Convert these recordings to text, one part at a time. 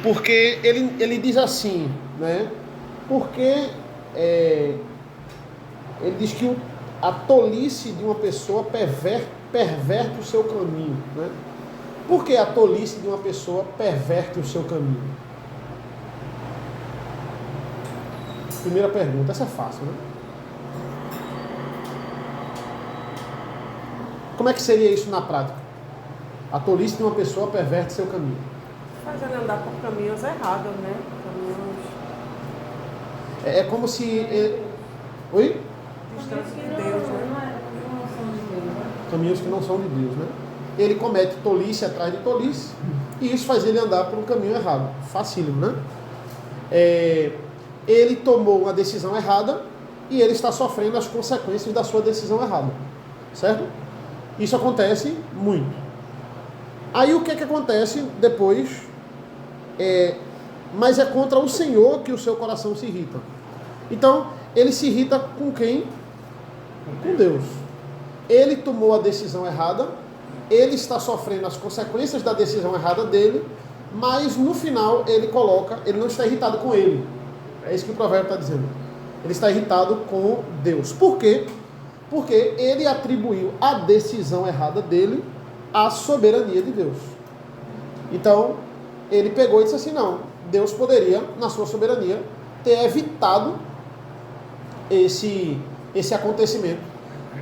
Porque ele diz assim, né? Porque ele diz que a tolice de uma pessoa perverte o seu caminho, né? Por que a tolice de uma pessoa perverte o seu caminho? Primeira pergunta, essa é fácil, né? Como é que seria isso na prática? A tolice de uma pessoa perverte seu caminho. Faz ele andar por caminhos errados, né? É como se... Oi? Distância de Deus, né? Caminhos que não são de Deus, né? Ele comete tolice atrás de tolice e isso faz ele andar por um caminho errado. Facílimo, né? Ele tomou uma decisão errada e ele está sofrendo as consequências da sua decisão errada. Certo? Isso acontece muito. Aí o que acontece depois? Mas é contra o Senhor que o seu coração se irrita. Então, ele se irrita com quem? Com Deus. Ele tomou a decisão errada, ele está sofrendo as consequências da decisão errada dele, mas no final ele não está irritado com ele. É isso que o provérbio está dizendo. Ele está irritado com Deus. Por quê? Porque ele atribuiu a decisão errada dele à soberania de Deus. Então, ele pegou e disse assim, não, Deus poderia, na sua soberania, ter evitado esse acontecimento,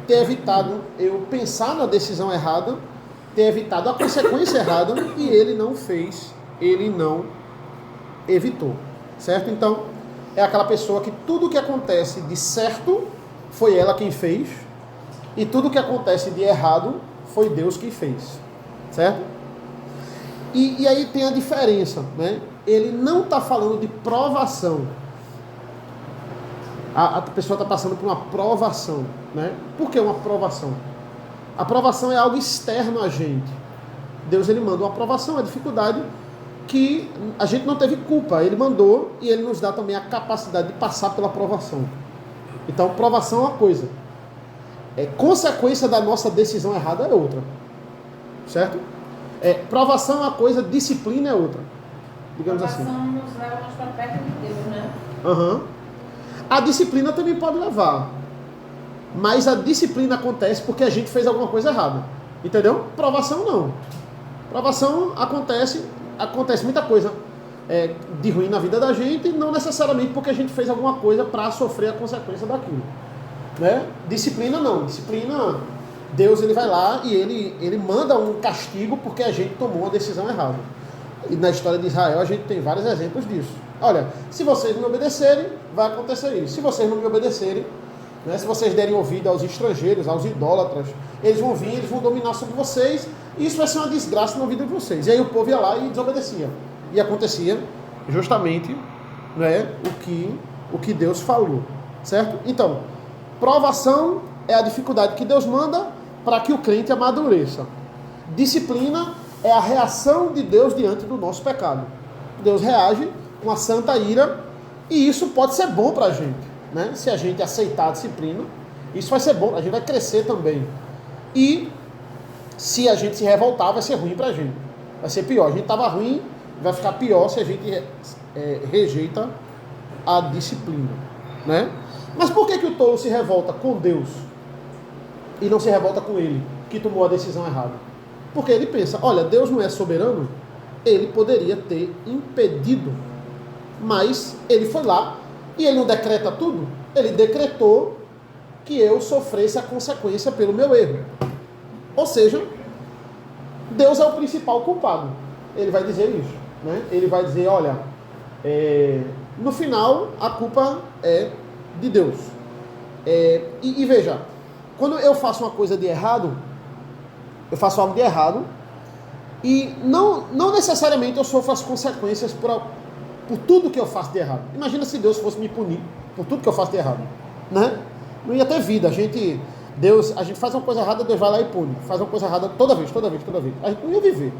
ter evitado eu pensar na decisão errada, ter evitado a consequência errada, e ele não fez, ele não evitou, certo? Então, é aquela pessoa que tudo que acontece de certo foi ela quem fez, e tudo que acontece de errado foi Deus quem fez, certo? E aí tem a diferença, né? Ele não está falando de provação. A pessoa está passando por uma provação, né? Por que uma provação? A provação é algo externo a gente. Deus ele manda uma provação, uma dificuldade que a gente não teve culpa. Ele mandou e ele nos dá também a capacidade de passar pela provação. Então, provação é uma coisa. Consequência da nossa decisão errada é outra. Certo? Provação é uma coisa, disciplina é outra. Digamos assim. Provação nos leva mais para perto de Deus, né? Uhum. A disciplina também pode levar. Mas a disciplina acontece porque a gente fez alguma coisa errada. Entendeu? Provação não. Provação acontece muita coisa de ruim na vida da gente, não necessariamente porque a gente fez alguma coisa para sofrer a consequência daquilo. Né? Disciplina não. Disciplina, Deus ele vai lá e ele manda um castigo porque a gente tomou uma decisão errada. E na história de Israel a gente tem vários exemplos disso. Olha, se vocês não me obedecerem, vai acontecer isso. Se vocês não me obedecerem, né, se vocês derem ouvido aos estrangeiros, aos idólatras, eles vão vir, eles vão dominar sobre vocês, e isso vai ser uma desgraça na vida de vocês. E aí o povo ia lá e desobedecia. E acontecia justamente, né, o que Deus falou. Certo? Então, provação é a dificuldade que Deus manda para que o crente amadureça. Disciplina é a reação de Deus diante do nosso pecado. Deus reage com a santa ira, e isso pode ser bom para a gente, né? Se a gente aceitar a disciplina, isso vai ser bom, a gente vai crescer também. E se a gente se revoltar, vai ser ruim para a gente, vai ser pior. A gente estava ruim, vai ficar pior se a gente rejeita a disciplina, né? Mas por que o tolo se revolta com Deus e não se revolta com ele, que tomou a decisão errada? Porque ele pensa, olha, Deus não é soberano, ele poderia ter impedido, mas ele foi lá e ele não decreta tudo, ele decretou que eu sofresse a consequência pelo meu erro. Ou seja, Deus é o principal culpado. Ele vai dizer isso, né? Ele vai dizer, olha, no final a culpa é de Deus. E veja, quando eu faço uma coisa de errado, eu faço algo de errado, e não necessariamente eu sofro as consequências por tudo que eu faço de errado. Imagina se Deus fosse me punir por tudo que eu faço de errado, né? Não ia ter vida. A gente faz uma coisa errada, Deus vai lá e pune. Faz uma coisa errada toda vez. A gente não ia viver.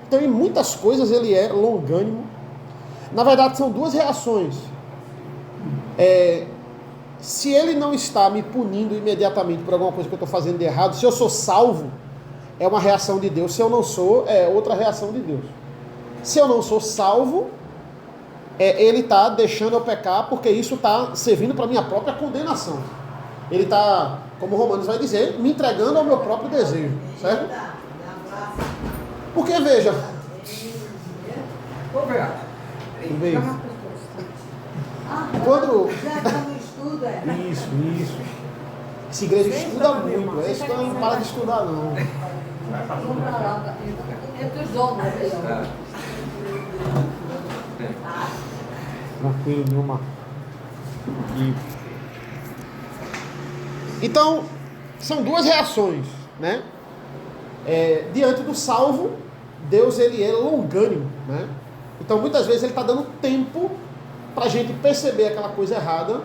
Então, em muitas coisas, ele é longânimo. Na verdade, são duas reações. Se ele não está me punindo imediatamente por alguma coisa que eu estou fazendo de errado, se eu sou salvo, é uma reação de Deus. Se eu não sou, é outra reação de Deus. Se eu não sou salvo, ele está deixando eu pecar porque isso está servindo para minha própria condenação. Ele está, como Romanos vai dizer, me entregando ao meu próprio desejo, certo? Porque, veja... Quando... Isso. Essa igreja estuda muito. Essa não para de estudar, não. Entre os homens, Tranquilo, nenhuma. Então, são duas reações, né? Diante do salvo, Deus ele é longânimo, né? Então, muitas vezes ele está dando tempo para a gente perceber aquela coisa errada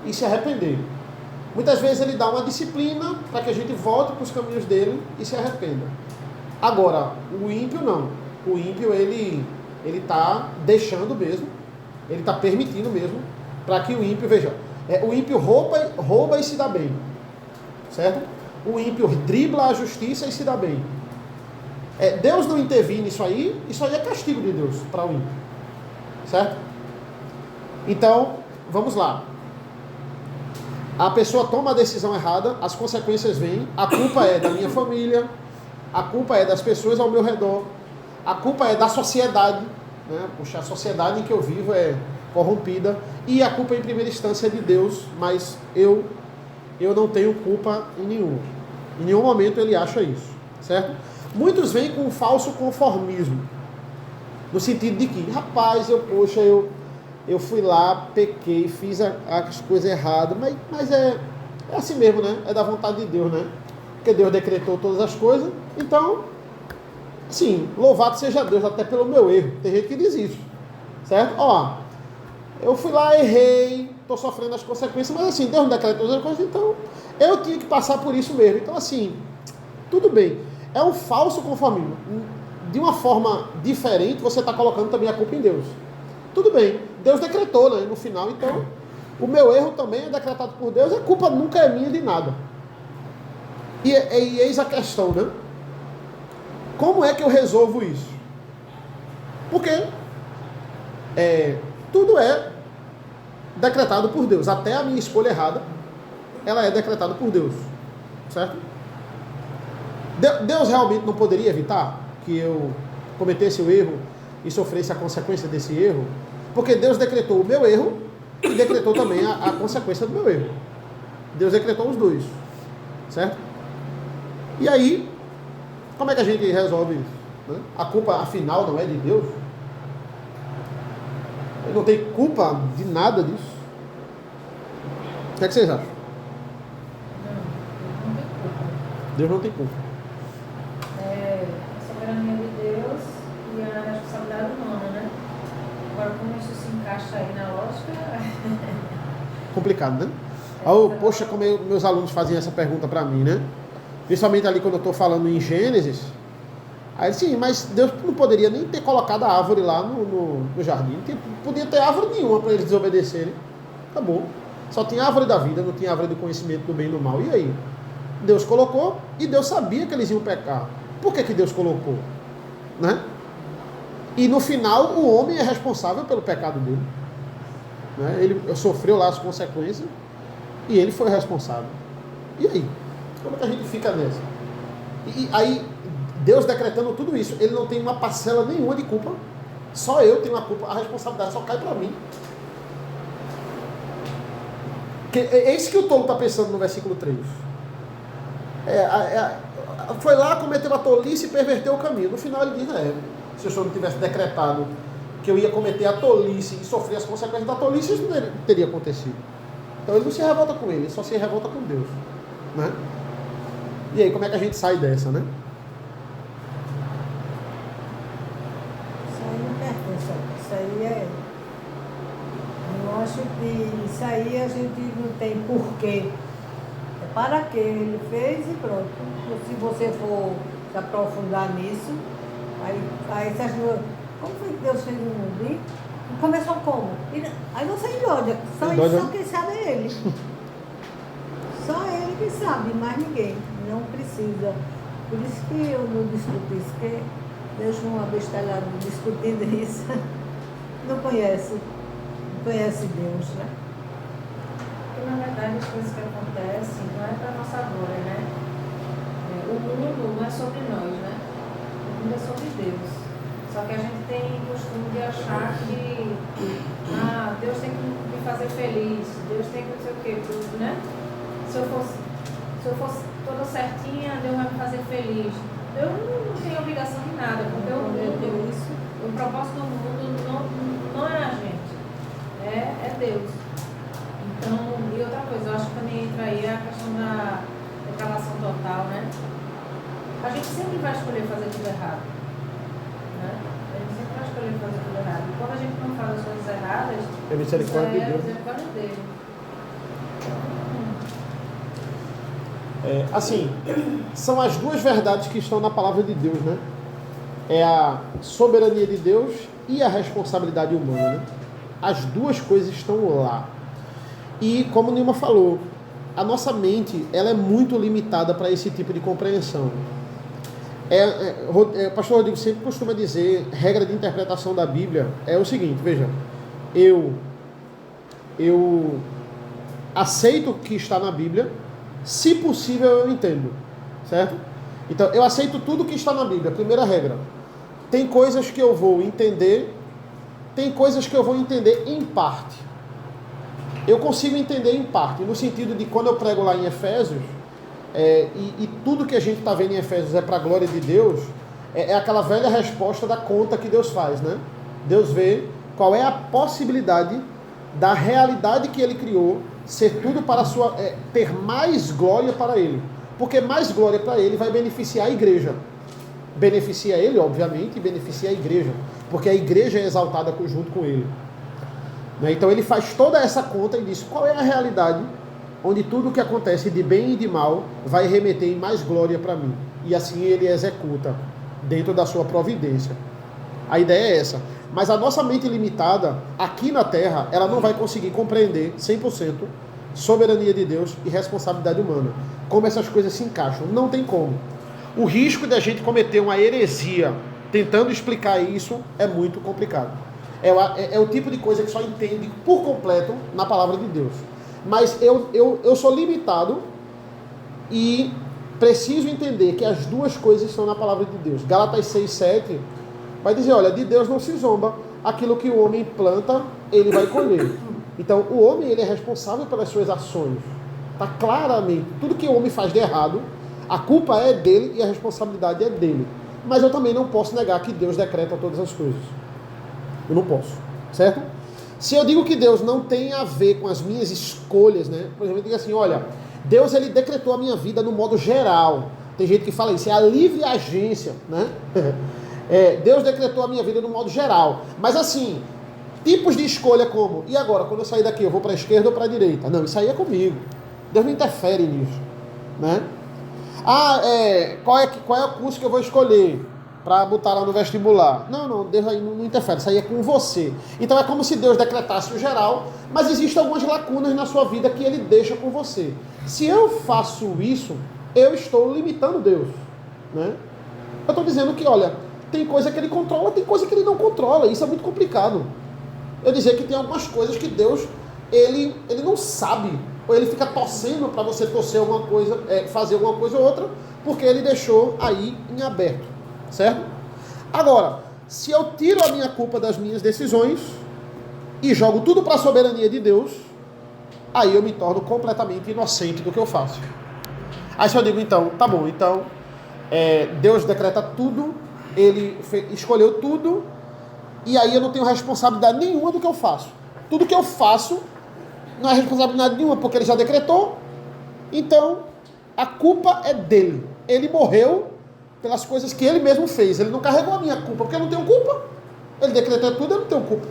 e se arrepender. Muitas vezes ele dá uma disciplina para que a gente volte para os caminhos dele e se arrependa. Agora, o ímpio não. O ímpio ele está deixando mesmo, ele está permitindo mesmo, para que o ímpio, veja, o ímpio rouba e se dá bem, certo? O ímpio dribla a justiça e se dá bem. Deus não intervir nisso aí é castigo de Deus para o ímpio, certo? Então, vamos lá. A pessoa toma a decisão errada, as consequências vêm, a culpa é da minha família, a culpa é das pessoas ao meu redor, a culpa é da sociedade, né? Puxa, a sociedade em que eu vivo é corrompida, e a culpa em primeira instância é de Deus, mas eu não tenho culpa em nenhum. Em nenhum momento ele acha isso, certo? Muitos vêm com um falso conformismo, no sentido de que, rapaz, eu fui lá, pequei, fiz as coisas erradas, mas é assim mesmo, né? É da vontade de Deus, né? Porque Deus decretou todas as coisas, então, sim, louvado seja Deus até pelo meu erro. Tem gente que diz isso, certo? Ó, eu fui lá, errei, estou sofrendo as consequências, mas assim, Deus não decretou todas as coisas, então eu tinha que passar por isso mesmo. Então, assim, tudo bem. É um falso conformismo. De uma forma diferente, você está colocando também a culpa em Deus. Tudo bem, Deus decretou, né, no final, então o meu erro também é decretado por Deus, a culpa nunca é minha de nada. E eis a questão, né? Como é que eu resolvo isso? Porque tudo é decretado por Deus, até a minha escolha errada, ela é decretada por Deus, certo? Deus realmente não poderia evitar que eu cometesse o erro e sofresse a consequência desse erro, porque Deus decretou o meu erro e decretou também a consequência do meu erro. Deus decretou os dois, certo? E aí, como é que a gente resolve isso, né? A culpa, afinal, não é de Deus? Ele não tem culpa de nada disso. O que é que vocês acham? Deus não tem culpa. A soberania de Deus e a responsabilidade humana, né? Agora, como isso se encaixa aí na lógica... Complicado, né? Poxa, como meus alunos fazem essa pergunta para mim, né? Principalmente ali quando eu estou falando em Gênesis. Aí sim, mas Deus não poderia nem ter colocado a árvore lá no jardim. Não podia ter árvore nenhuma para eles desobedecerem. Acabou. Só tinha a árvore da vida, não tinha a árvore do conhecimento do bem e do mal. E aí? Deus colocou e Deus sabia que eles iam pecar. Por que Deus colocou? Né? E no final o homem é responsável pelo pecado dele. Né? Ele sofreu lá as consequências e ele foi responsável. E aí? Como é que a gente fica nessa? E aí, Deus decretando tudo isso, ele não tem uma parcela nenhuma de culpa. Só eu tenho a culpa, a responsabilidade só cai para mim. É isso que o tolo está pensando no versículo 3. Foi lá, cometeu a tolice e perverteu o caminho. No final ele diz, se o Senhor não tivesse decretado que eu ia cometer a tolice e sofrer as consequências da tolice, isso não teria acontecido. Então ele não se revolta com ele só se revolta com Deus. Né? E aí, como é que a gente sai dessa, né? Isso aí não pertence. Isso aí eu acho que isso aí a gente não tem porquê. É para que ele fez e pronto. Se você for se aprofundar nisso, aí você acha, como foi que Deus fez o mundo? E começou como? Aí você endoida. Só quem sabe é ele. Só ele que sabe, mais ninguém. Não precisa. Por isso que eu não discuto isso, porque deixo uma bestalhada discutindo isso. não conhece Deus, né? Porque, na verdade, as coisas que acontecem não é para nossa glória, né? O mundo não é sobre nós, né? O mundo é sobre Deus. Só que a gente tem costume de achar que Deus tem que me fazer feliz, Deus tem que não sei o quê, tudo, né? Se eu fosse toda certinha, Deus vai me fazer feliz. Eu não tenho obrigação de nada, porque o propósito do mundo não é a gente, é Deus. Então, e outra coisa, eu acho que também entra aí a questão da depravação total, né? A gente sempre vai escolher fazer tudo errado, né? A gente sempre vai escolher fazer tudo errado. E quando a gente não faz as coisas erradas, É misericórdia de isso é Deus. misericórdia dele. Assim, são as duas verdades que estão na palavra de Deus, né? É a soberania de Deus e a responsabilidade humana, né? As duas coisas estão lá. E como Nilma falou, a nossa mente ela é muito limitada para esse tipo de compreensão. O pastor Rodrigo sempre costuma dizer, regra de interpretação da Bíblia é o seguinte, veja, eu aceito o que está na Bíblia, se possível eu entendo, certo? Então eu aceito tudo que está na Bíblia, primeira regra. Tem coisas que eu vou entender, tem coisas que eu vou entender em parte. Eu consigo entender em parte, no sentido de quando eu prego lá em Efésios, e tudo que a gente está vendo em Efésios é para a glória de Deus, é aquela velha resposta da conta que Deus faz, né? Deus vê qual é a possibilidade da realidade que Ele criou ser tudo para ter mais glória para Ele. Porque mais glória para Ele vai beneficiar a igreja. Beneficia Ele, obviamente, e beneficia a igreja. Porque a igreja é exaltada junto com Ele. Então Ele faz toda essa conta e diz qual é a realidade onde tudo o que acontece de bem e de mal vai remeter em mais glória para mim. E assim Ele executa dentro da sua providência. A ideia é essa. Mas a nossa mente limitada, aqui na Terra, ela não vai conseguir compreender 100% soberania de Deus e responsabilidade humana. Como essas coisas se encaixam. Não tem como. O risco de a gente cometer uma heresia tentando explicar isso é muito complicado. É o tipo de coisa que só entende por completo na palavra de Deus. Mas eu sou limitado e preciso entender que as duas coisas estão na palavra de Deus. Gálatas 6:7 vai dizer, olha, de Deus não se zomba, aquilo que o homem planta, ele vai colher. Então, o homem ele é responsável pelas suas ações. Está claramente, tudo que o homem faz de errado, a culpa é dele e a responsabilidade é dele. Mas eu também não posso negar que Deus decreta todas as coisas. Eu não posso, certo? Se eu digo que Deus não tem a ver com as minhas escolhas, né? Por exemplo, eu digo assim, olha, Deus ele decretou a minha vida no modo geral. Tem gente que fala isso, é a livre agência, né? Deus decretou a minha vida no modo geral. Mas assim, tipos de escolha como, e agora, quando eu sair daqui, eu vou para a esquerda ou para a direita? Não, isso aí é comigo. Deus não interfere nisso, né? Qual é o curso que eu vou escolher para botar lá no vestibular? Não, Deus aí não interfere, isso aí é com você. Então é como se Deus decretasse o geral, mas existem algumas lacunas na sua vida que Ele deixa com você. Se eu faço isso, eu estou limitando Deus, né? Eu estou dizendo que, olha, tem coisa que Ele controla, tem coisa que Ele não controla, isso é muito complicado. Eu dizer que tem algumas coisas que Deus, Ele não sabe, ou Ele fica torcendo para você torcer alguma coisa, fazer alguma coisa ou outra, porque Ele deixou aí em aberto, certo? Agora, se eu tiro a minha culpa das minhas decisões e jogo tudo para a soberania de Deus, aí eu me torno completamente inocente do que eu faço. Aí se eu digo, então, tá bom, então Deus decreta tudo, Ele escolheu tudo, e aí eu não tenho responsabilidade nenhuma do que eu faço. Tudo que eu faço não é responsabilidade nenhuma, porque Ele já decretou, então a culpa é dele. Ele morreu pelas coisas que Ele mesmo fez. Ele não carregou a minha culpa, porque eu não tenho culpa. Ele decretou tudo, eu não tenho culpa.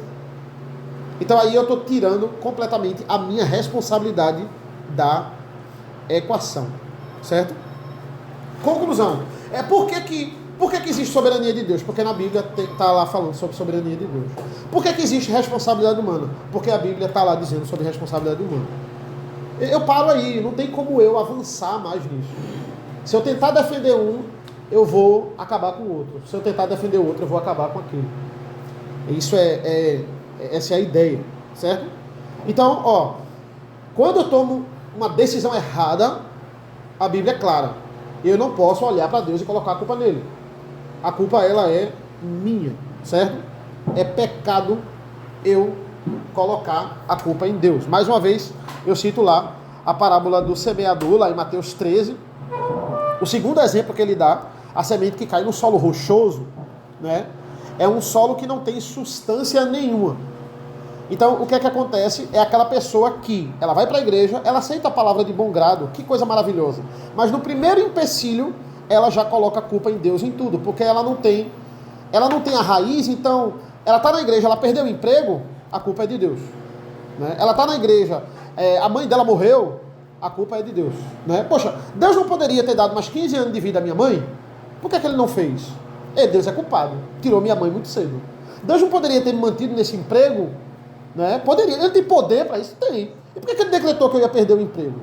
Então aí eu estou tirando completamente a minha responsabilidade da equação. Certo? Conclusão. Por que existe soberania de Deus? Porque na Bíblia está lá falando sobre soberania de Deus. Por que existe responsabilidade humana? Porque a Bíblia está lá dizendo sobre responsabilidade humana. Eu paro aí, não tem como eu avançar mais nisso. Se eu tentar defender um, eu vou acabar com o outro. Se eu tentar defender o outro, eu vou acabar com aquele. Isso Essa é a ideia, certo? Então, ó, quando eu tomo uma decisão errada, a Bíblia é clara. Eu não posso olhar para Deus e colocar a culpa nele. A culpa, ela é minha, certo? É pecado eu colocar a culpa em Deus. Mais uma vez, eu cito lá a parábola do semeador, lá em Mateus 13. O segundo exemplo que ele dá, a semente que cai no solo rochoso, né? É um solo que não tem substância nenhuma. Então, o que é que acontece? É aquela pessoa que, ela vai para a igreja, ela aceita a palavra de bom grado, que coisa maravilhosa. Mas no primeiro empecilho, ela já coloca a culpa em Deus, em tudo, porque ela não tem a raiz. Então, ela está na igreja, ela perdeu o emprego, a culpa é de Deus. Né? Ela está na igreja, a mãe dela morreu, a culpa é de Deus. Né? Poxa, Deus não poderia ter dado mais 15 anos de vida à minha mãe? Por que é que ele não fez? Deus é culpado, tirou minha mãe muito cedo. Deus não poderia ter me mantido nesse emprego? Né? Poderia, ele tem poder para isso? Tem. E por que ele decretou que eu ia perder o emprego?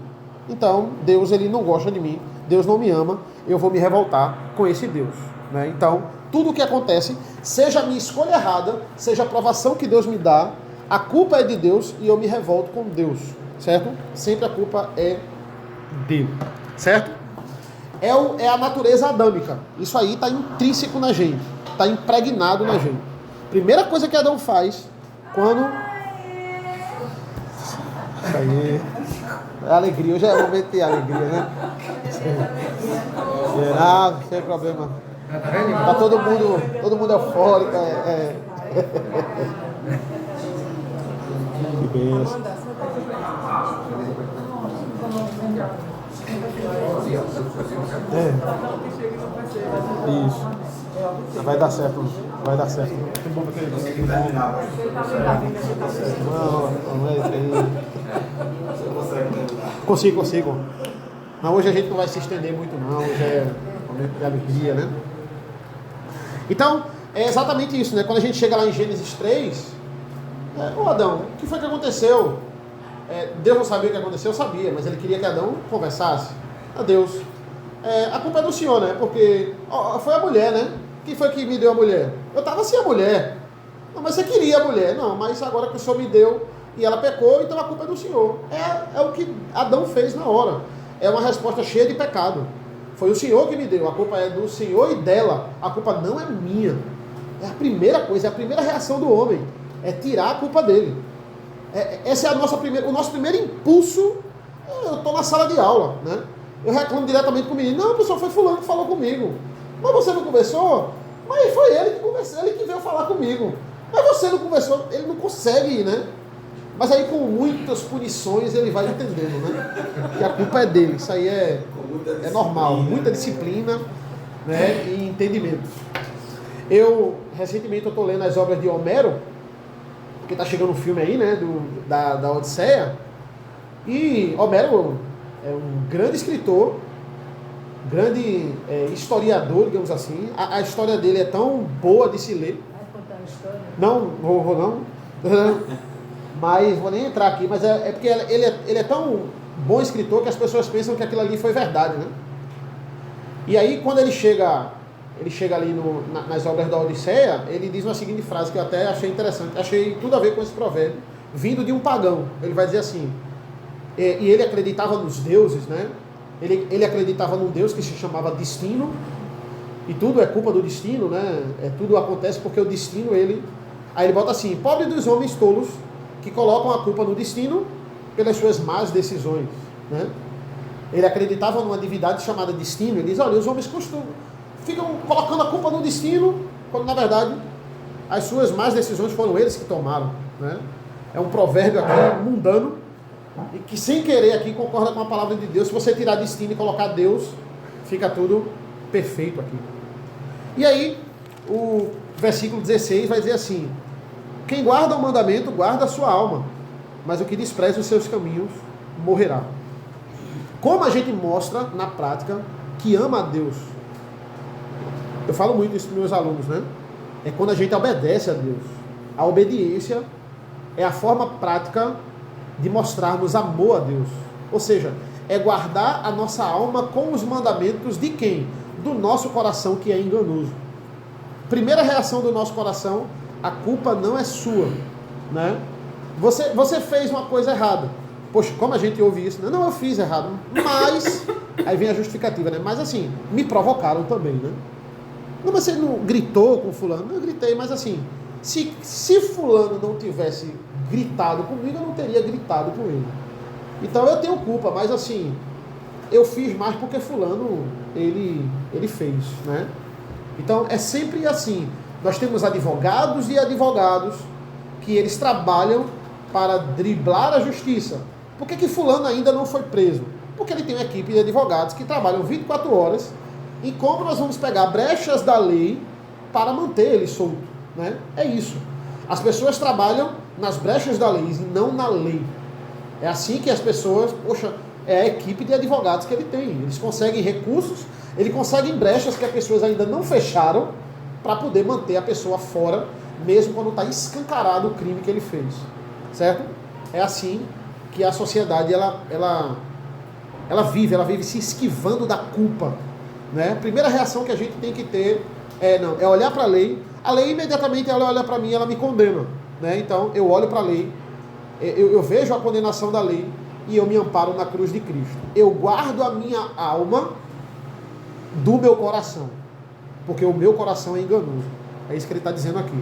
Então, Deus, ele não gosta de mim, Deus não me ama, eu vou me revoltar com esse Deus. Né? Então, tudo o que acontece, seja a minha escolha errada, seja a provação que Deus me dá, a culpa é de Deus e eu me revolto com Deus, certo? Sempre a culpa é dele, certo? É a natureza adâmica. Isso aí está intrínseco na gente, está impregnado na gente. Primeira coisa que Adão faz, quando... Isso aí... É alegria, hoje é momento de alegria, né? Não tem problema. Tá todo mundo eufórico. Que benção. Isso. Vai dar certo. Vai dar certo. Que bom que não é isso aí. Consigo. Mas hoje a gente não vai se estender muito não, hoje é um momento de alegria, né? Então, é exatamente isso, né? Quando a gente chega lá em Gênesis 3, ô Adão, o que foi que aconteceu? Deus não sabia o que aconteceu, eu sabia, mas ele queria que Adão conversasse. Deus, a culpa é do Senhor, né? Porque foi a mulher, né? Quem foi que me deu a mulher? Eu estava sem a mulher. Não, mas você queria a mulher. Não, mas agora que o Senhor me deu e ela pecou, então a culpa é do Senhor. É o que Adão fez na hora. É uma resposta cheia de pecado. Foi o Senhor que me deu, a culpa é do Senhor e dela. A culpa não é minha. É a primeira coisa, é a primeira reação do homem. É tirar a culpa dele. Esse é o nosso primeiro impulso. Eu estou na sala de aula, né? Eu reclamo diretamente com o menino. Não, pessoal, foi fulano que falou comigo. Mas você não conversou? Mas foi ele que conversou, ele que veio falar comigo. Mas você não conversou, ele não consegue, né? Mas aí com muitas punições ele vai entendendo, né? Que a culpa é dele. Isso aí é normal. Muita disciplina, né? E entendimento. Recentemente eu estou lendo as obras de Homero, porque está chegando um filme aí, né? Da Odisseia. E Homero é um grande escritor, grande historiador, digamos assim. A história dele é tão boa de se ler. Vai contar a história? Não, vou não. Mas vou nem entrar aqui, mas é porque ele é tão bom escritor que as pessoas pensam que aquilo ali foi verdade, né? E aí quando ele chega ali nas obras da Odisseia, ele diz uma seguinte frase que eu até achei interessante, achei tudo a ver com esse provérbio, vindo de um pagão. Ele vai dizer assim, e ele acreditava nos deuses, né? Ele acreditava num Deus que se chamava destino, e tudo é culpa do destino, né? Tudo acontece porque o destino, aí ele bota assim, pobre dos homens tolos, que colocam a culpa no destino pelas suas más decisões, né? Ele acreditava numa divindade chamada destino. Ele diz, olha, os homens ficam colocando a culpa no destino, quando na verdade as suas más decisões foram eles que tomaram, né? É um provérbio aqui mundano, e que sem querer aqui concorda com a palavra de Deus. Se você tirar destino e colocar Deus, fica tudo perfeito aqui. E aí, o versículo 16 vai dizer assim, quem guarda o mandamento, guarda a sua alma, mas o que despreza os seus caminhos, morrerá. Como a gente mostra, na prática, que ama a Deus? Eu falo muito isso para meus alunos, né? É quando a gente obedece a Deus. A obediência é a forma prática de mostrarmos amor a Deus. Ou seja, é guardar a nossa alma com os mandamentos de quem? Do nosso coração, que é enganoso. Primeira reação do nosso coração, a culpa não é sua. né? Você fez uma coisa errada. Poxa, como a gente ouve isso? Não, eu fiz errado. Mas, aí vem a justificativa, né? Mas assim, me provocaram também, né? Não, mas você não gritou com fulano? Não, eu gritei, mas assim, se fulano não tivesse gritado comigo, eu não teria gritado com ele. Então eu tenho culpa, mas assim, eu fiz mais porque fulano, ele fez, né? Então é sempre assim, nós temos advogados e advogados que eles trabalham para driblar a justiça. Por que fulano ainda não foi preso? Porque ele tem uma equipe de advogados que trabalham 24 horas e como nós vamos pegar brechas da lei para manter ele solto, né? É isso. As pessoas trabalham nas brechas da lei e não na lei. É assim que as pessoas, poxa, é a equipe de advogados que ele tem. Eles conseguem recursos, eles conseguem brechas que as pessoas ainda não fecharam para poder manter a pessoa fora, mesmo quando está escancarado o crime que ele fez. Certo? É assim que a sociedade ela vive se esquivando da culpa. Né? A primeira reação que a gente tem que ter é olhar para a lei. A lei imediatamente ela olha para mim, ela me condena. Né? Então eu olho para a lei, eu vejo a condenação da lei e eu me amparo na cruz de Cristo. Eu guardo a minha alma do meu coração, porque o meu coração é enganoso. É isso que ele está dizendo aqui.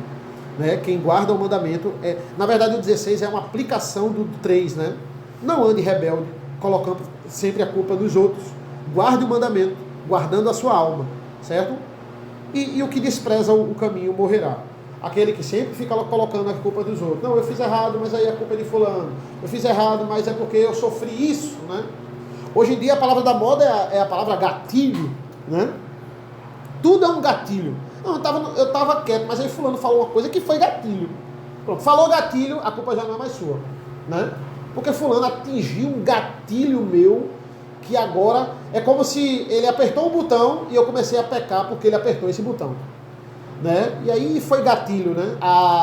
Né? Quem guarda o mandamento na verdade o 16 é uma aplicação do 3, né? Não ande rebelde, colocando sempre a culpa dos outros. Guarde o mandamento, guardando a sua alma, certo? E o que despreza o caminho morrerá. Aquele que sempre fica colocando a culpa dos outros. Não, eu fiz errado, mas aí a culpa é de fulano. Eu fiz errado, mas é porque eu sofri isso, né? Hoje em dia a palavra da moda é a palavra gatilho, né? Tudo é um gatilho. Não, eu tava quieto, mas aí fulano falou uma coisa que foi gatilho. Pronto, falou gatilho, a culpa já não é mais sua, né? Porque fulano atingiu um gatilho meu, que agora é como se ele apertou um botão e eu comecei a pecar porque ele apertou esse botão. Né? E aí foi gatilho, né?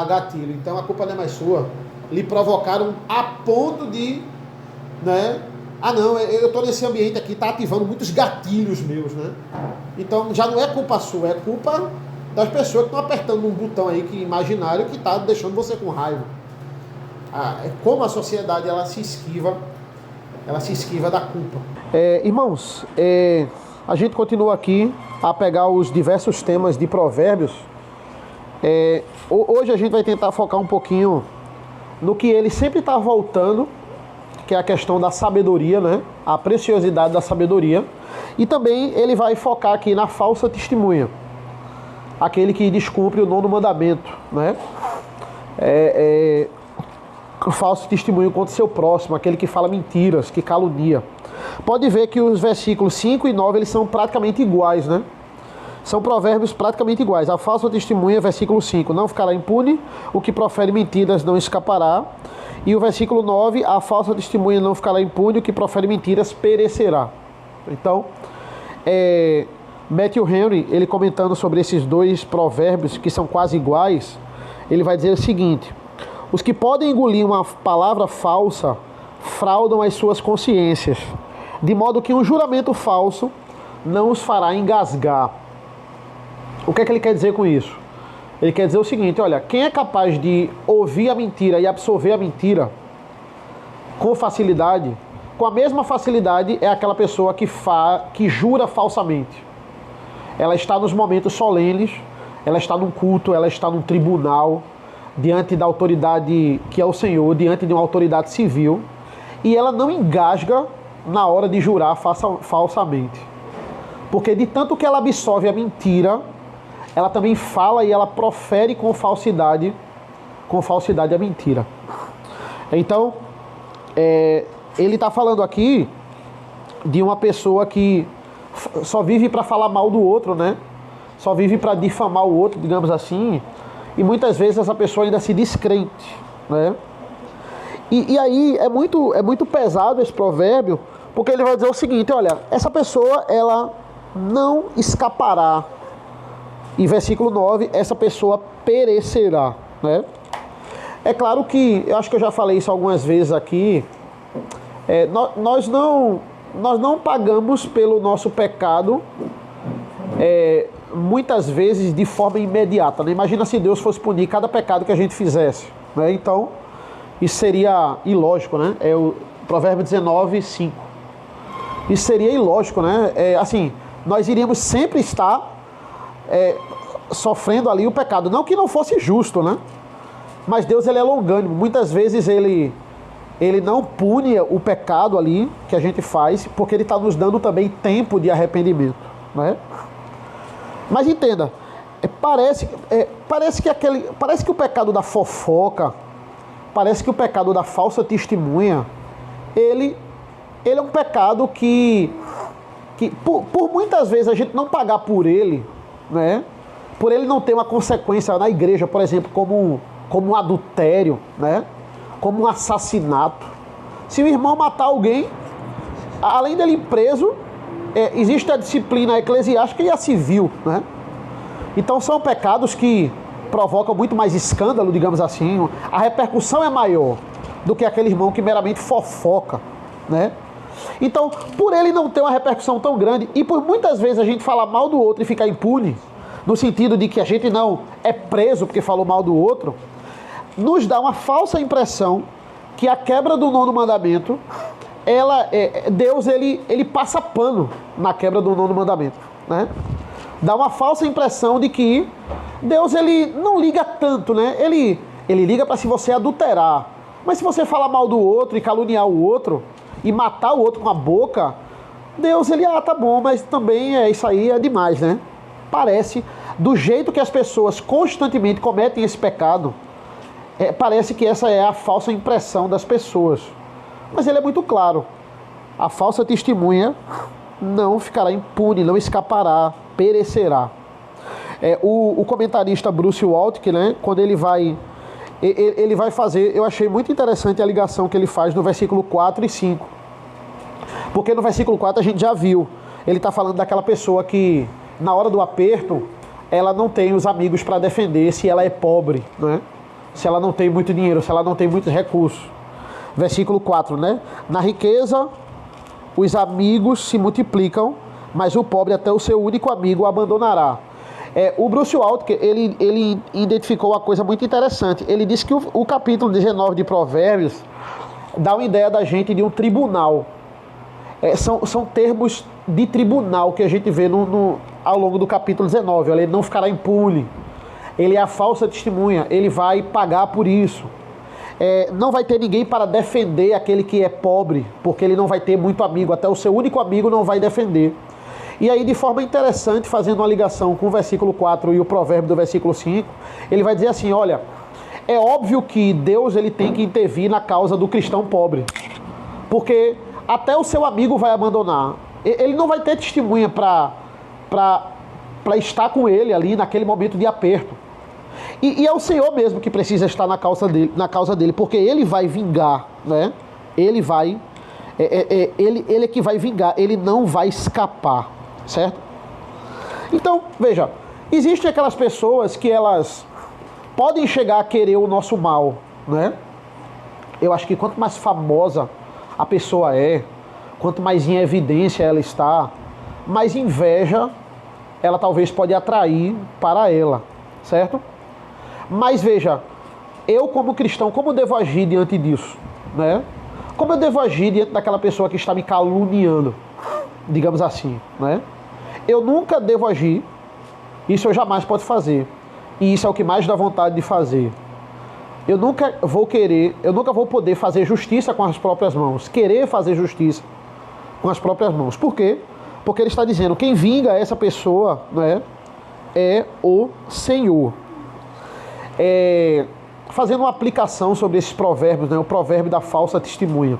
Gatilho. Então a culpa não é mais sua. Lhe provocaram a ponto de, né? Não, eu estou nesse ambiente aqui, está ativando muitos gatilhos meus, né? Então já não é culpa sua, é culpa das pessoas que estão apertando um botão aí que imaginário que está deixando você com raiva. É como a sociedade ela se esquiva da culpa. Irmãos, a gente continua aqui a pegar os diversos temas de Provérbios. Hoje a gente vai tentar focar um pouquinho no que ele sempre está voltando, que é a questão da sabedoria, né? A preciosidade da sabedoria. E também ele vai focar aqui na falsa testemunha, aquele que descumpre o 9º mandamento, né? O falso testemunho contra o seu próximo, aquele que fala mentiras, que calunia. Pode ver que os versículos 5 e 9 eles são praticamente iguais, né? São provérbios praticamente iguais. A falsa testemunha, versículo 5, não ficará impune, o que profere mentiras não escapará. E o versículo 9, a falsa testemunha não ficará impune, o que profere mentiras perecerá. Então, Matthew Henry, ele comentando sobre esses dois provérbios que são quase iguais, ele vai dizer o seguinte: os que podem engolir uma palavra falsa fraudam as suas consciências, de modo que um juramento falso não os fará engasgar. O que é que ele quer dizer com isso? Ele quer dizer o seguinte: olha, quem é capaz de ouvir a mentira e absorver a mentira com facilidade, com a mesma facilidade, é aquela pessoa que jura falsamente. Ela está nos momentos solenes, ela está num culto, ela está num tribunal, diante da autoridade que é o Senhor, diante de uma autoridade civil, e ela não engasga na hora de jurar falsamente. Porque de tanto que ela absorve a mentira, ela também fala e ela profere com falsidade a mentira. Então, ele está falando aqui de uma pessoa que só vive para falar mal do outro, né? Só vive para difamar o outro, digamos assim. E muitas vezes essa pessoa ainda se descrente, né? E aí é muito pesado esse provérbio, porque ele vai dizer o seguinte: olha, essa pessoa ela não escapará. E versículo 9, essa pessoa perecerá, né? É claro que, eu acho que eu já falei isso algumas vezes aqui, nós não pagamos pelo nosso pecado muitas vezes de forma imediata, né? Imagina se Deus fosse punir cada pecado que a gente fizesse. né? Então, isso seria ilógico, né? É o Provérbio 19, 5. Isso seria ilógico, né? Assim, nós iríamos sempre estar sofrendo ali o pecado. Não que não fosse justo, né? Mas Deus, ele é longânimo. Muitas vezes ele não pune o pecado ali que a gente faz, porque ele está nos dando também tempo de arrependimento, né? Mas entenda, parece que o pecado da fofoca, parece que o pecado da falsa testemunha, ele é um pecado que por muitas vezes a gente não pagar por ele, né? Por ele não ter uma consequência na igreja, por exemplo, como um adultério, né? Como um assassinato. Se o irmão matar alguém, além dele ir preso, existe a disciplina eclesiástica e a civil, né? Então são pecados que provocam muito mais escândalo, digamos assim. A repercussão é maior do que aquele irmão que meramente fofoca, né? Então, por ele não ter uma repercussão tão grande, e por muitas vezes a gente falar mal do outro e ficar impune, no sentido de que a gente não é preso porque falou mal do outro, nos dá uma falsa impressão que a quebra do 9º mandamento, Deus ele passa pano na quebra do 9º mandamento, né? Dá uma falsa impressão de que Deus ele não liga tanto, né? Ele liga para se você adulterar, mas se você falar mal do outro e caluniar o outro e matar o outro com a boca, Deus ele, tá bom, mas também isso aí é demais, né? Parece, do jeito que as pessoas constantemente cometem esse pecado, parece que essa é a falsa impressão das pessoas. Mas ele é muito claro. A falsa testemunha não ficará impune, não escapará, perecerá. O comentarista Bruce Waltke, né, quando ele vai fazer, eu achei muito interessante a ligação que ele faz no versículo 4 e 5. Porque no versículo 4 a gente já viu, ele está falando daquela pessoa que, na hora do aperto, ela não tem os amigos para defender se ela é pobre, né? Se ela não tem muito dinheiro, se ela não tem muitos recursos. Versículo 4, né? Na riqueza, os amigos se multiplicam, mas o pobre até o seu único amigo o abandonará. O Bruce Waltke, ele identificou uma coisa muito interessante. Ele disse que o capítulo 19 de Provérbios dá uma ideia da gente de um tribunal. São termos de tribunal que a gente vê ao longo do capítulo 19. Ele não ficará impune. Ele é a falsa testemunha. Ele vai pagar por isso. Não vai ter ninguém para defender aquele que é pobre, porque ele não vai ter muito amigo. Até o seu único amigo não vai defender. E aí, de forma interessante, fazendo uma ligação com o versículo 4 e o provérbio do versículo 5, ele vai dizer assim, olha, é óbvio que Deus ele tem que intervir na causa do cristão pobre, porque até o seu amigo vai abandonar. Ele não vai ter testemunha para estar com ele ali naquele momento de aperto. E é o Senhor mesmo que precisa estar na causa dele, porque ele vai vingar, né? Ele é que vai vingar, ele não vai escapar, certo? Então, veja, existem aquelas pessoas que elas podem chegar a querer o nosso mal, né? Eu acho que quanto mais famosa a pessoa quanto mais em evidência ela está, mais inveja ela talvez pode atrair para ela, certo? Mas veja, eu como cristão, como eu devo agir diante disso, né? Como eu devo agir diante daquela pessoa que está me caluniando, digamos assim, né? Eu nunca devo agir, isso eu jamais posso fazer, e isso é o que mais dá vontade de fazer. Eu nunca vou poder fazer justiça com as próprias mãos, querer fazer justiça com as próprias mãos. Por quê? Porque ele está dizendo, quem vinga essa pessoa, né, é o Senhor. Fazendo uma aplicação sobre esses provérbios, né, o provérbio da falsa testemunha.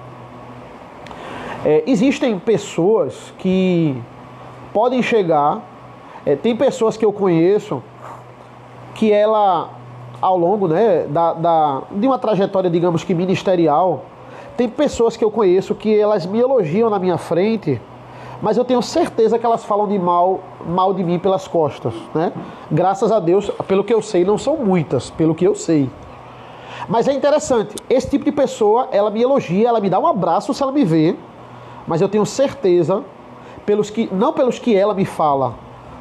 Existem pessoas que podem chegar, tem pessoas que eu conheço que ela, ao longo, né, de uma trajetória, digamos que ministerial, tem pessoas que eu conheço que elas me elogiam na minha frente, mas eu tenho certeza que elas falam de mal de mim pelas costas, né? Graças a Deus, pelo que eu sei, não são muitas, pelo que eu sei. Mas é interessante, esse tipo de pessoa, ela me elogia, ela me dá um abraço se ela me vê, mas eu tenho certeza, não pelos que ela me fala,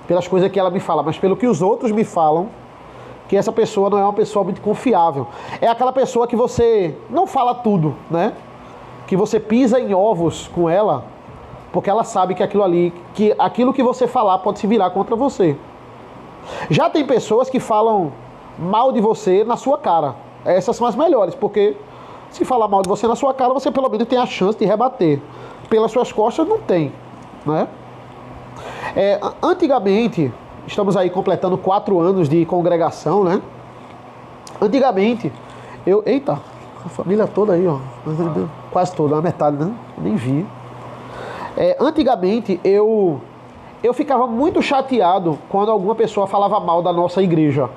pelas coisas que ela me fala, mas pelo que os outros me falam, que essa pessoa não é uma pessoa muito confiável. É aquela pessoa que você não fala tudo, né? Que você pisa em ovos com ela, porque ela sabe que aquilo que você falar pode se virar contra você. Já tem pessoas que falam mal de você na sua cara. Essas são as melhores, porque se falar mal de você na sua cara, você pelo menos tem a chance de rebater. Pelas suas costas não tem, né? Antigamente, estamos aí completando 4 anos de congregação, né? Antigamente, eita, a família toda aí, ó, quase toda, a metade, né? Nem vi. Antigamente, eu ficava muito chateado quando alguma pessoa falava mal da nossa igreja.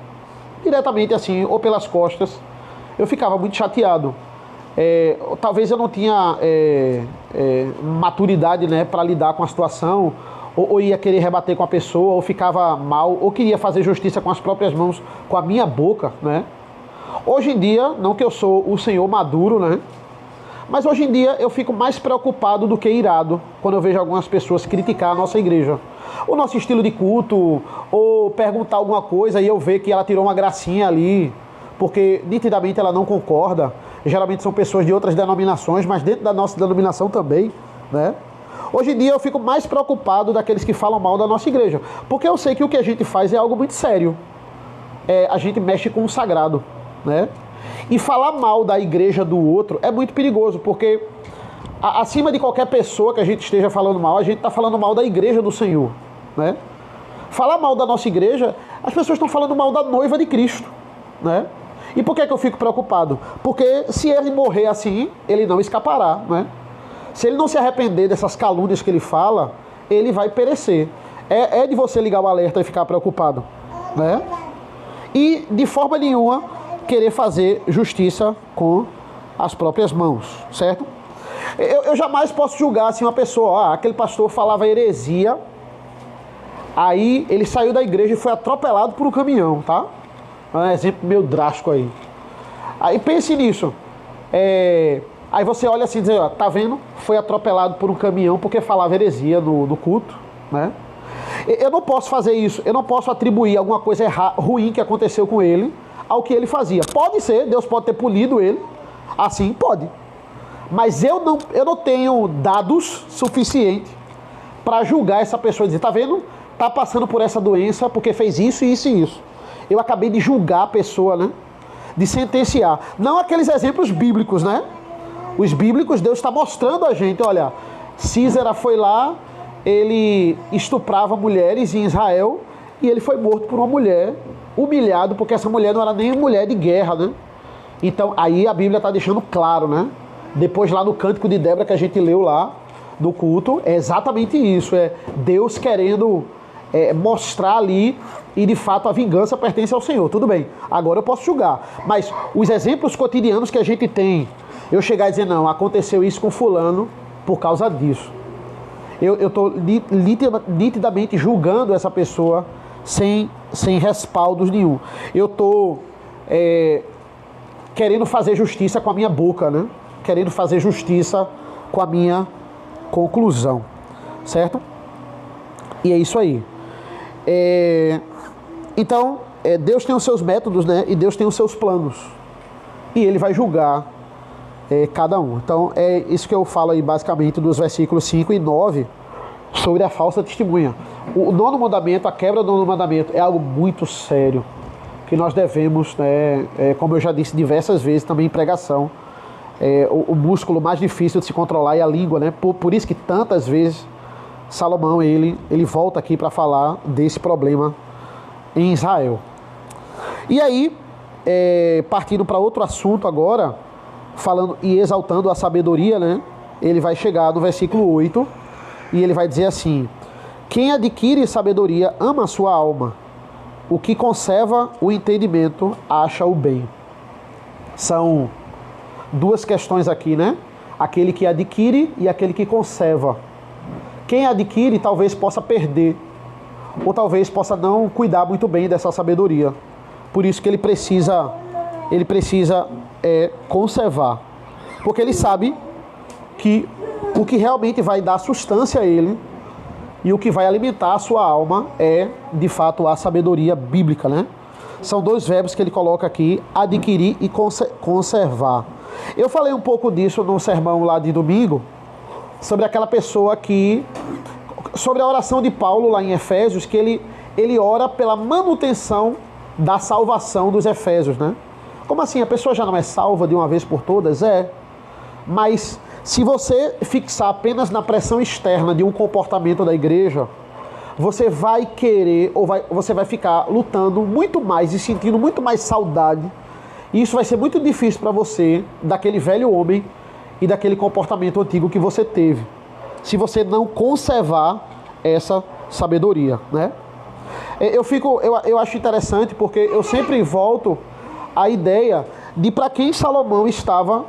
Diretamente assim, ou pelas costas, eu ficava muito chateado. Talvez eu não tinha maturidade, né, para lidar com a situação, ou ia querer rebater com a pessoa, ou ficava mal, ou queria fazer justiça com as próprias mãos, com a minha boca, né? Hoje em dia, não que eu sou o senhor maduro, né? Mas hoje em dia eu fico mais preocupado do que irado quando eu vejo algumas pessoas criticar a nossa igreja. O nosso estilo de culto, ou perguntar alguma coisa e eu ver que ela tirou uma gracinha ali, porque nitidamente ela não concorda. Geralmente são pessoas de outras denominações, mas dentro da nossa denominação também, né? Hoje em dia eu fico mais preocupado daqueles que falam mal da nossa igreja, porque eu sei que o que a gente faz é algo muito sério. A gente mexe com o sagrado, né? E falar mal da igreja do outro é muito perigoso, porque acima de qualquer pessoa que a gente esteja falando mal, a gente está falando mal da igreja do Senhor, né? Falar mal da nossa igreja, as pessoas estão falando mal da noiva de Cristo, né? E por que eu fico preocupado? Porque se ele morrer assim, ele não escapará, né? Se ele não se arrepender dessas calúnias que ele fala, ele vai perecer. É de você ligar o alerta e ficar preocupado, né? E de forma nenhuma querer fazer justiça com as próprias mãos, certo? Eu jamais posso julgar assim uma pessoa, aquele pastor falava heresia, aí ele saiu da igreja e foi atropelado por um caminhão, tá? É um exemplo meio drástico aí. Aí pense nisso. Aí você olha assim e diz, tá vendo? Foi atropelado por um caminhão porque falava heresia no culto, né? Eu não posso fazer isso, eu não posso atribuir alguma coisa ruim que aconteceu com ele ao que ele fazia. Pode ser, Deus pode ter punido ele, assim pode. Mas eu não tenho dados suficientes para julgar essa pessoa e dizer, tá vendo? Tá passando por essa doença porque fez isso, isso e isso. Eu acabei de julgar a pessoa, né? De sentenciar. Não aqueles exemplos bíblicos, né? Os bíblicos, Deus está mostrando a gente, olha, Císera foi lá, ele estuprava mulheres em Israel e ele foi morto por uma mulher, humilhado, porque essa mulher não era nem mulher de guerra, né? Então, aí a Bíblia está deixando claro, né? Depois lá no Cântico de Débora que a gente leu lá no culto, é exatamente isso, Deus querendo mostrar ali, e de fato a vingança pertence ao Senhor, tudo bem, agora eu posso julgar, mas os exemplos cotidianos que a gente tem, eu chegar e dizer, não, aconteceu isso com fulano por causa disso, eu estou nitidamente julgando essa pessoa sem respaldos nenhum, eu estou querendo fazer justiça com a minha boca, né? Querendo fazer justiça com a minha conclusão, certo? E é isso aí. Então, Deus tem os seus métodos, né? E Deus tem os seus planos. E Ele vai julgar cada um. Então, é isso que eu falo aí basicamente dos versículos 5 e 9 sobre a falsa testemunha. O nono mandamento, a quebra do nono mandamento, é algo muito sério que nós devemos, né, como eu já disse diversas vezes também em pregação, o músculo mais difícil de se controlar é a língua, né? Por isso que tantas vezes Salomão ele volta aqui para falar desse problema em Israel. E aí, partindo para outro assunto agora, falando e exaltando a sabedoria, né? Ele vai chegar no versículo 8 e ele vai dizer assim: quem adquire sabedoria ama a sua alma, o que conserva o entendimento acha o bem. São duas questões aqui, né? Aquele que adquire e aquele que conserva. Quem adquire talvez possa perder, ou talvez possa não cuidar muito bem dessa sabedoria. Por isso que ele precisa conservar. Porque ele sabe que o que realmente vai dar sustância a ele e o que vai alimentar a sua alma é, de fato, a sabedoria bíblica, né? São dois verbos que ele coloca aqui, adquirir e conservar. Eu falei um pouco disso no sermão lá de domingo, sobre aquela pessoa que... sobre a oração de Paulo lá em Efésios, que ele ora pela manutenção da salvação dos Efésios, né? Como assim? A pessoa já não é salva de uma vez por todas? É. Mas se você fixar apenas na pressão externa de um comportamento da igreja, você vai querer, ou você vai ficar lutando muito mais e sentindo muito mais saudade. E isso vai ser muito difícil para você, daquele velho homem e daquele comportamento antigo que você teve, se você não conservar essa sabedoria, né? Eu acho interessante porque eu sempre volto à ideia de para quem Salomão estava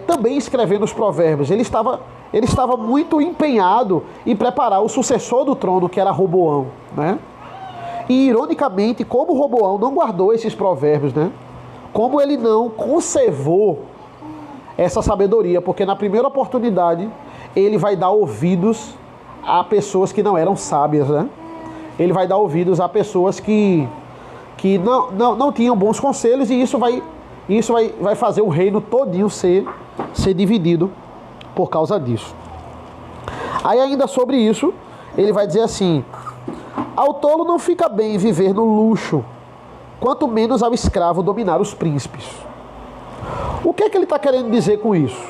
também escrevendo os provérbios. Ele estava muito empenhado em preparar o sucessor do trono, que era Roboão, né? E, ironicamente, como Roboão não guardou esses provérbios, né? Como ele não conservou essa sabedoria, porque na primeira oportunidade ele vai dar ouvidos a pessoas que não eram sábias, né? Ele vai dar ouvidos a pessoas que não tinham bons conselhos, e isso vai fazer o reino todinho ser dividido por causa disso. Aí ainda sobre isso, ele vai dizer assim: ao tolo não fica bem viver no luxo, quanto menos ao escravo dominar os príncipes. O que é que ele está querendo dizer com isso?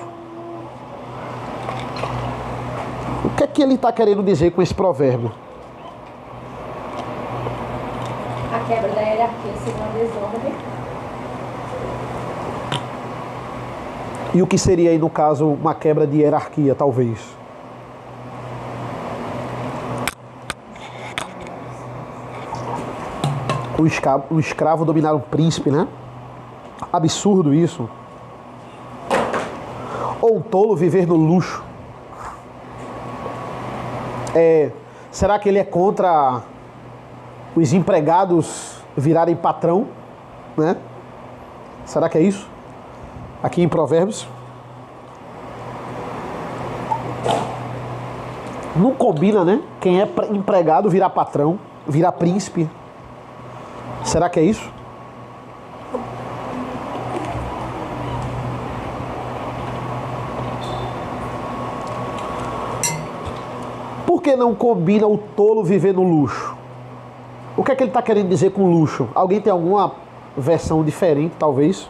O que é que ele está querendo dizer com esse provérbio? A quebra da hierarquia seria uma desordem. E o que seria aí, no caso, uma quebra de hierarquia, talvez? O escravo dominar um príncipe, né? Absurdo isso. Ou um tolo viver no luxo. Será que ele é contra os empregados virarem patrão, né? Será que é isso? Aqui em Provérbios. Não combina, né? Quem é empregado virar patrão, virar príncipe. Será que é isso? Por que não combina o tolo viver no luxo? O que é que ele está querendo dizer com luxo? Alguém tem alguma versão diferente, talvez?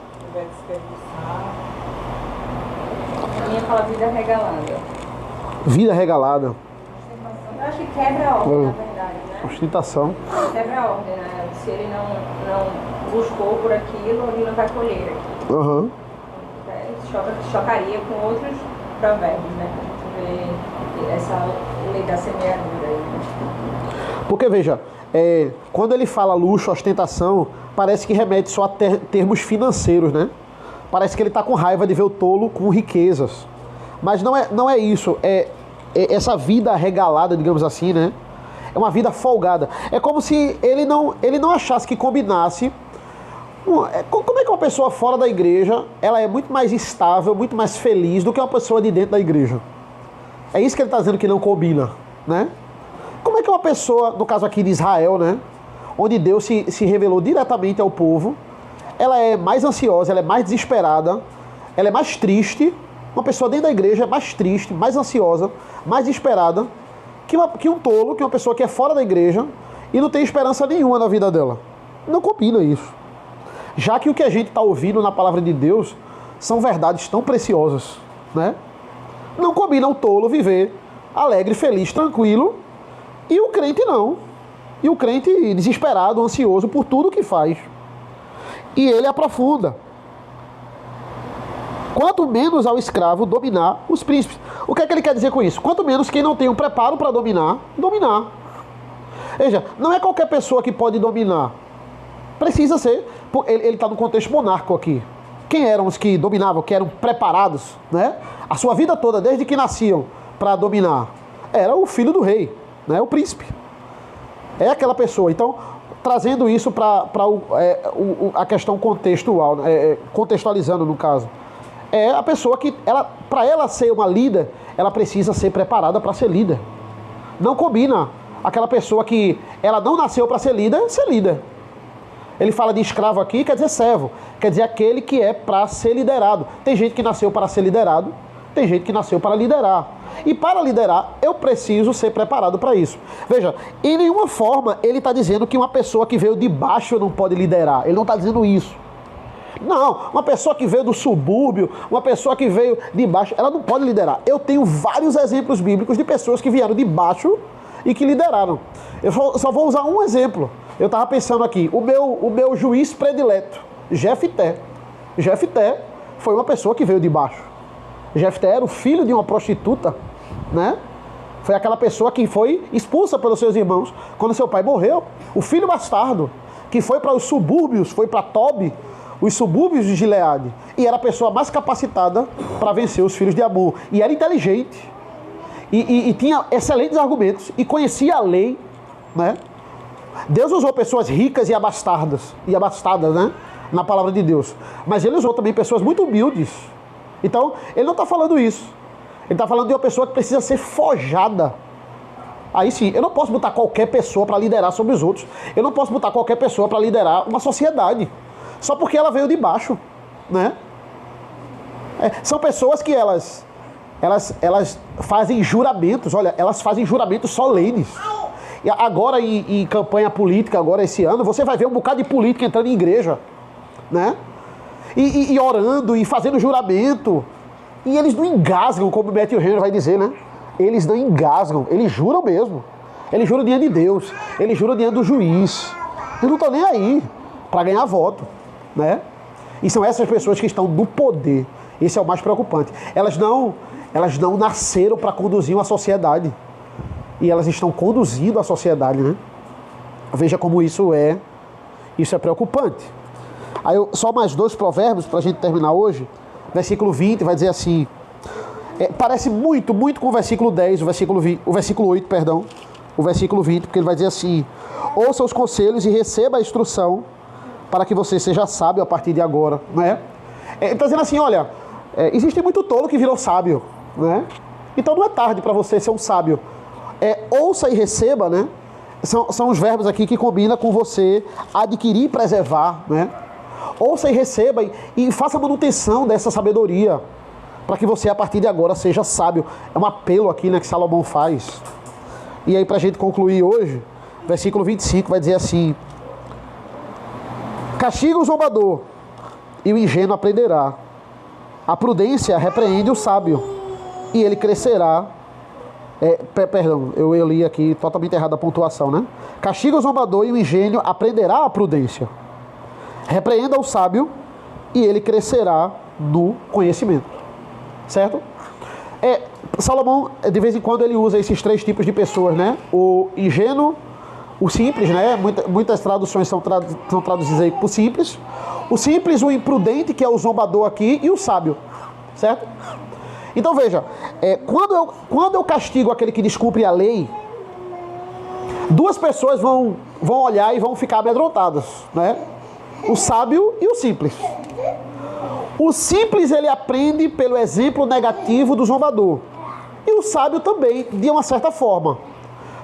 A minha fala vida regalada. Vida regalada. Eu acho que quebra a ordem, na verdade, né? Ostentação. Quebra a ordem, né? Se ele não buscou por aquilo, ele não vai colher aquilo. Uhum. Chocaria com outros provérbios, né? A gente vê essa lei da semeadura aí, né? Porque, veja, quando ele fala luxo, ostentação, parece que remete só a termos financeiros, né? Parece que ele está com raiva de ver o tolo com riquezas. Mas não é isso. Essa vida regalada, digamos assim, né? É uma vida folgada. É como se ele não achasse que combinasse. Como é que uma pessoa fora da igreja, ela é muito mais estável, muito mais feliz do que uma pessoa de dentro da igreja? É isso que ele está dizendo que não combina, né? Como é que uma pessoa, no caso aqui de Israel, né? Onde Deus se revelou diretamente ao povo, ela é mais ansiosa, ela é mais desesperada, ela é mais triste. Uma pessoa dentro da igreja é mais triste, mais ansiosa, mais desesperada que um tolo, que uma pessoa que é fora da igreja e não tem esperança nenhuma na vida dela. Não combina isso. Já que o que a gente está ouvindo na palavra de Deus são verdades tão preciosas, né? Não combina o tolo viver alegre, feliz, tranquilo, e o crente não. E o crente desesperado, ansioso por tudo que faz. E ele aprofunda. Quanto menos ao escravo dominar os príncipes. O que é que ele quer dizer com isso? Quanto menos quem não tem um preparo para dominar. Veja, não é qualquer pessoa que pode dominar. Precisa ser. Ele está no contexto monárquico aqui. Quem eram os que dominavam, que eram preparados, né? A sua vida toda, desde que nasciam, para dominar? Era o filho do rei, né? O príncipe. É aquela pessoa. Então, trazendo isso para a questão contextual, contextualizando no caso. É a pessoa que, para ela ser uma líder, ela precisa ser preparada para ser líder. Não combina aquela pessoa que ela não nasceu para ser líder. Ele fala de escravo aqui, quer dizer servo. Quer dizer aquele que é para ser liderado. Tem gente que nasceu para ser liderado, tem gente que nasceu para liderar. E para liderar, eu preciso ser preparado para isso. Veja, em nenhuma forma ele está dizendo que uma pessoa que veio de baixo não pode liderar. Ele não está dizendo isso. Não, uma pessoa que veio do subúrbio, uma pessoa que veio de baixo, ela não pode liderar. Eu tenho vários exemplos bíblicos de pessoas que vieram de baixo e que lideraram. Eu só vou usar um exemplo. Eu estava pensando aqui, o meu juiz predileto, Jefté. Jefté foi uma pessoa que veio de baixo. Jefté era o filho de uma prostituta, né? Foi aquela pessoa que foi expulsa pelos seus irmãos quando seu pai morreu. O filho bastardo, que foi para os subúrbios, foi para Tobi, os subúrbios de Gileade. E era a pessoa mais capacitada para vencer os filhos de Amon. E era inteligente. E tinha excelentes argumentos. E conhecia a lei, né? Deus usou pessoas ricas e abastadas, né? Na palavra de Deus. Mas ele usou também pessoas muito humildes. Então, ele não está falando isso. Ele está falando de uma pessoa que precisa ser forjada. Aí sim, eu não posso botar qualquer pessoa para liderar sobre os outros. Eu não posso botar qualquer pessoa para liderar uma sociedade. Só porque ela veio de baixo, né? São pessoas que elas fazem juramentos. Olha, elas fazem juramentos solenes. E agora em campanha política, agora esse ano, você vai ver um bocado de política entrando em igreja, né? E orando e fazendo juramento. E eles não engasgam, como o Matthew Henry vai dizer, né? Eles não engasgam, eles juram mesmo. Eles juram diante de Deus, eles juram diante do juiz. Eles não estão nem aí para ganhar voto, né? E são essas pessoas que estão no poder. Esse é o mais preocupante. Elas não nasceram para conduzir uma sociedade. E elas estão conduzindo a sociedade, né? Veja como isso é preocupante. Aí só mais 2 provérbios para a gente terminar hoje. Versículo 20 vai dizer assim, parece muito com o versículo 10, o versículo 8, perdão, o versículo 20, porque ele vai dizer assim: ouça os conselhos e receba a instrução para que você seja sábio a partir de agora, né? Ele está dizendo assim, olha, existe muito tolo que virou sábio, né? Então não é tarde para você ser um sábio. Ouça e receba, né? São os verbos aqui que combinam com você adquirir e preservar, né? Ouça e receba e faça manutenção dessa sabedoria para que você a partir de agora seja sábio. É um apelo aqui, né, que Salomão faz. E aí para a gente concluir hoje, versículo 25 vai dizer assim: castiga o zombador e o ingênuo aprenderá. A prudência repreende o sábio e ele crescerá. Perdão, eu li aqui totalmente errado a pontuação, né? Castiga o zombador e o ingênuo aprenderá a prudência. Repreenda o sábio e ele crescerá no conhecimento. Certo? Salomão, de vez em quando, ele usa esses 3 tipos de pessoas, né? O ingênuo, o simples, né? Muitas traduções são traduzidas aí por simples. O simples, o imprudente, que é o zombador aqui, e o sábio. Certo? Então veja, quando eu castigo aquele que descumpre a lei, 2 pessoas vão olhar e vão ficar amedrontadas, né? O sábio e o simples. O simples, ele aprende pelo exemplo negativo do zombador. E o sábio também, de uma certa forma.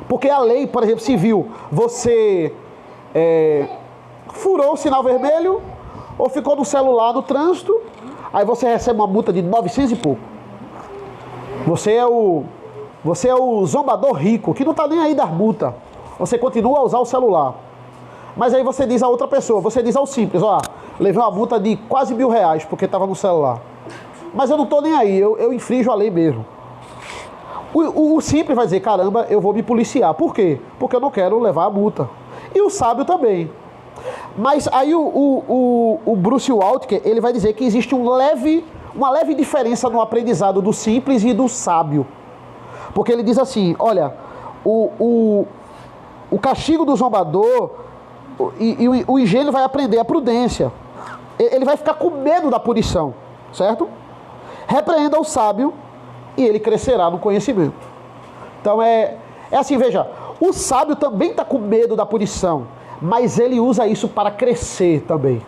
Porque a lei, por exemplo, civil, você furou o sinal vermelho ou ficou no celular no trânsito, aí você recebe uma multa de 900 e pouco. Você é o zombador rico, que não está nem aí das multas. Você continua a usar o celular. Mas aí você diz a outra pessoa, você diz ao simples, ó, levei uma multa de quase R$1.000 porque estava no celular. Mas eu não estou nem aí, eu infrinjo a lei mesmo. O simples vai dizer, caramba, eu vou me policiar. Por quê? Porque eu não quero levar a multa. E o sábio também. Mas aí o Bruce Waltke, ele vai dizer que existe uma leve diferença no aprendizado do simples e do sábio. Porque ele diz assim, olha, o castigo do zombador e o ingênuo vai aprender a prudência. Ele vai ficar com medo da punição, certo? Repreenda o sábio e ele crescerá no conhecimento. Então é assim, veja, o sábio também está com medo da punição, mas ele usa isso para crescer também.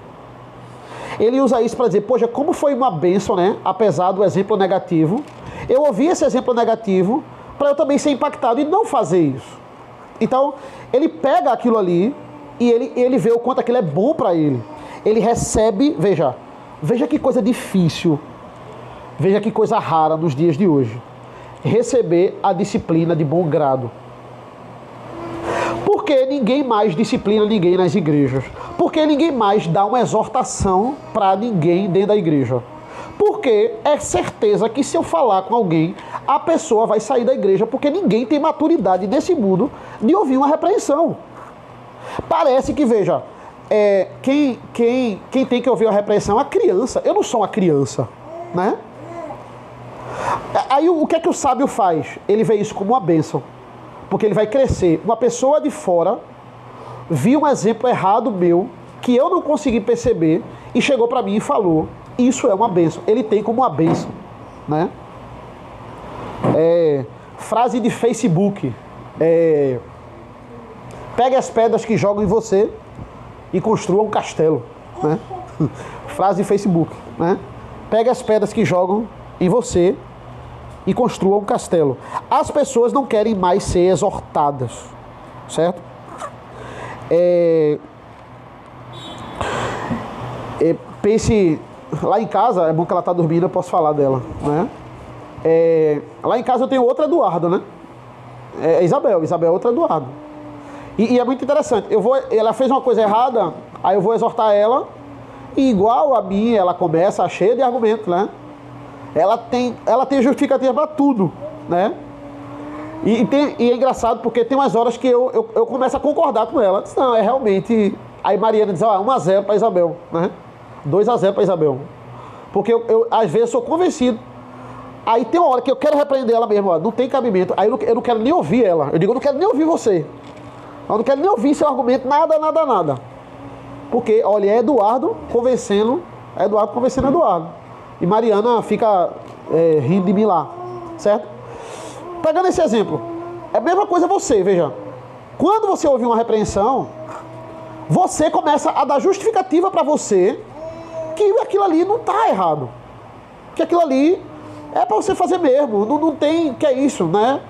Ele usa isso para dizer, poxa, como foi uma bênção, né? Apesar do exemplo negativo, eu ouvi esse exemplo negativo para eu também ser impactado e não fazer isso. Então, ele pega aquilo ali e ele vê o quanto aquilo é bom para ele. Ele recebe, veja que coisa difícil, veja que coisa rara nos dias de hoje, receber a disciplina de bom grado. Porque ninguém mais disciplina ninguém nas igrejas. Porque ninguém mais dá uma exortação para ninguém dentro da igreja. Porque é certeza que se eu falar com alguém, a pessoa vai sair da igreja, porque ninguém tem maturidade nesse mundo de ouvir uma repreensão. Parece que, veja, quem tem que ouvir uma repreensão é a criança. Eu não sou uma criança, né? Aí o que é que o sábio faz? Ele vê isso como uma bênção, porque ele vai crescer. Uma pessoa de fora viu um exemplo errado meu, que eu não consegui perceber, e chegou para mim e falou, isso é uma bênção. Ele tem como uma bênção, né? Frase de Facebook, pegue as pedras que jogam em você e construa um castelo, né? Frase de Facebook, né? Pegue as pedras que jogam em você e construa um castelo. As pessoas não querem mais ser exortadas, certo? Pense, lá em casa, é bom que ela está dormindo, eu posso falar dela, né? Lá em casa eu tenho outra Eduardo, né? Isabel é outra Eduardo. E é muito interessante, ela fez uma coisa errada, aí eu vou exortar ela, e igual a mim, ela começa cheia de argumentos, né? Ela tem justificativa para tudo, né? E é engraçado porque tem umas horas que eu começo a concordar com ela. Não, é realmente... Aí Mariana diz, 1-0 para Isabel, né? 2-0 para Isabel. Porque eu às vezes sou convencido. Aí tem uma hora que eu quero repreender ela mesmo, não tem cabimento. Aí eu não quero nem ouvir ela. Eu digo, eu não quero nem ouvir você. Eu não quero nem ouvir seu argumento, nada. Porque, olha, é Eduardo convencendo Eduardo. E Mariana fica rindo de mim lá, certo? Pegando esse exemplo, é a mesma coisa você, veja. Quando você ouve uma repreensão, você começa a dar justificativa para você que aquilo ali não está errado. Que aquilo ali é para você fazer mesmo, não tem, que é isso, né?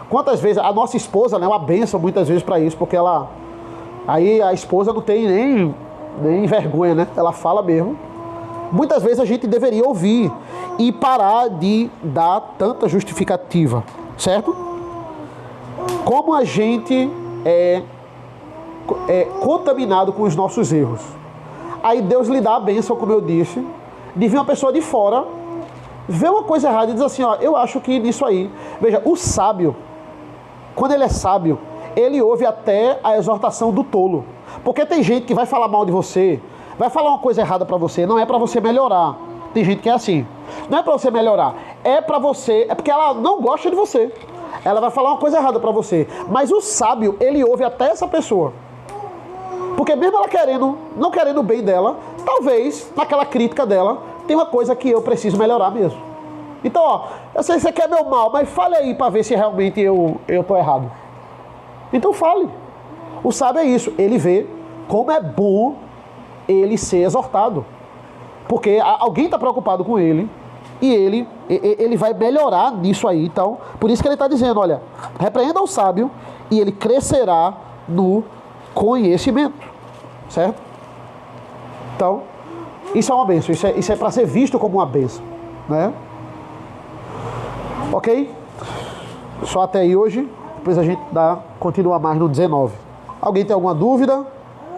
Quantas vezes, a nossa esposa, né, é uma bênção muitas vezes para isso, porque aí a esposa não tem nem vergonha, né? Ela fala mesmo. Muitas vezes a gente deveria ouvir e parar de dar tanta justificativa, certo? Como a gente é contaminado com os nossos erros. Aí Deus lhe dá a bênção, como eu disse, de vir uma pessoa de fora, ver uma coisa errada e dizer assim, eu acho que nisso aí... Veja, o sábio, quando ele é sábio, ele ouve até a exortação do tolo. Porque tem gente que vai falar mal de você, vai falar uma coisa errada pra você, não é pra você melhorar. Tem gente que é assim. Não é pra você melhorar, é pra você... É porque ela não gosta de você. Ela vai falar uma coisa errada pra você. Mas o sábio, ele ouve até essa pessoa. Porque mesmo ela não querendo o bem dela, talvez, naquela crítica dela, tem uma coisa que eu preciso melhorar mesmo. Então, eu sei que você quer meu mal, mas fale aí pra ver se realmente eu tô errado. Então fale. O sábio é isso, ele vê como é bom ele ser exortado. Porque alguém está preocupado com ele e ele vai melhorar nisso aí. Então, por isso que ele está dizendo, olha, repreenda o sábio e ele crescerá no conhecimento, certo? Então, isso é uma bênção, isso é para ser visto como uma bênção, né? Ok? Só até aí hoje, depois a gente continua mais no 19. Alguém tem alguma dúvida?